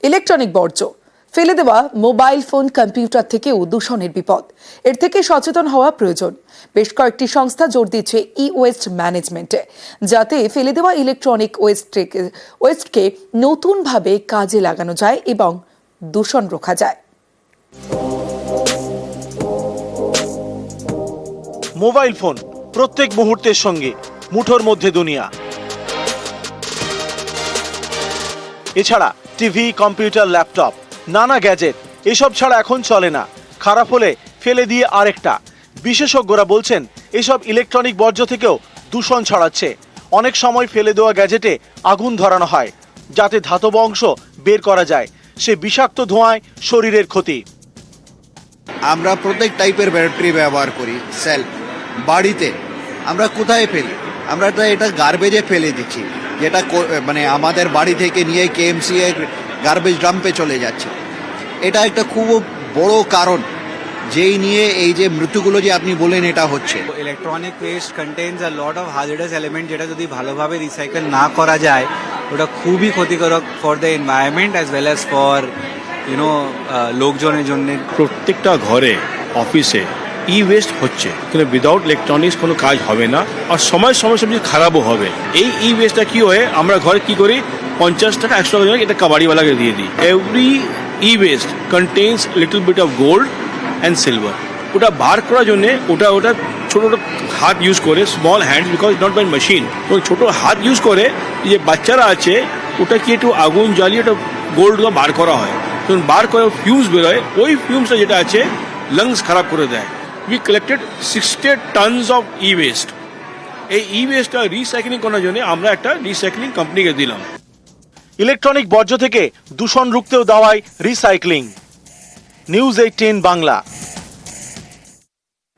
Electronic বর্জ্য ফেলে দেওয়া মোবাইল ফোন কম্পিউটার থেকেও দূষণের বিপদ। এর থেকে সচেতন হওয়া প্রয়োজন। বেশ কয়েকটি সংস্থা জোর দিচ্ছে ই ওয়েস্ট ম্যানেজমেন্টে, যাতে ফেলে দেওয়া ইলেকট্রনিক ওয়েস্টকে নতুনভাবে কাজে লাগানো যায় এবং দূষণ রোখা যায়। মোবাইল ফোন প্রত্যেক মুহূর্তের সঙ্গে মুঠোর মধ্যে দুনিয়া। এছাড়া টিভি, কম্পিউটার, ল্যাপটপ, নানা গ্যাজেট এসব ছাড়া এখন চলে না। খারাপ হলে ফেলে দিয়ে আরেকটা। বিশেষজ্ঞরা বলছেন এসব ইলেকট্রনিক বর্জ্য থেকেও দূষণ ছড়াচ্ছে। অনেক সময় ফেলে দেওয়া গ্যাজেটে আগুন ধরানো হয় যাতে ধাতব অংশ বের করা যায়। সে বিষাক্ত ধোঁয়ায় শরীরের ক্ষতি। আমরা প্রত্যেক টাইপের ব্যাটারি ব্যবহার করি। সেল বাড়িতে আমরা কোথায় ফেলি? আমরা তো এটা গার্বেজে ফেলে দিচ্ছি, যেটা মানে আমাদের বাড়ি থেকে নিয়ে কেএমসি এর গার্বেজ ডাম্পে চলে যাচ্ছে। এটা একটা খুব বড় কারণ যেই নিয়ে এই যে মৃত্যুগুলো যে আপনি বলেন এটা হচ্ছে। Electronic waste contains a lot of hazardous element, যেটা যদি ভালোভাবে রিসাইকেল না করা যায় ওটা খুবই ক্ষতিকারক for the environment as well as for লোকজনের জন্য। প্রত্যেকটা ঘরে, অফিসে ই ওয়েস্ট হচ্ছে, কিন্তু উইদাউট ইলেকট্রনিক্স কোনো কাজ হবে না, আর সময় সময় সব খারাপও হবে। এই ই ওয়েস্টটা কি হয়, আমরা ঘরে কি করি, 50 টাকা 100 টাকা এটা কাবাড়িওয়ালাকে দিয়ে দিই। Every e waste contains little bit of gold and silver. ওটা বার করার জন্যে ওটা ছোটো ছোটো হাত ইউজ করে, small hand, because not by machine. তো ছোটো হাত ইউজ করে যে বাচ্চারা আছে ওটা কি একটু আগুন জ্বালিয়ে ওটা গোল্ডগুলো বার করা হয়। যখন বার করে ফিউজ বেরোয়, ওই ফিউজটা যেটা আছে লাংস খারাপ করে দেয়। We collected 60 tonnes of E West. এই ই ওয়েস্টটা রিসাইক্লিং করার জন্য আমরা একটা রিসাইক্লিং কোম্পানিকে দিলাম। ইলেকট্রনিক বর্জ্য থেকে দূষণ রুখতেও দাওয়ায় রিসাইক্লিং। নিউজ 18 বাংলা।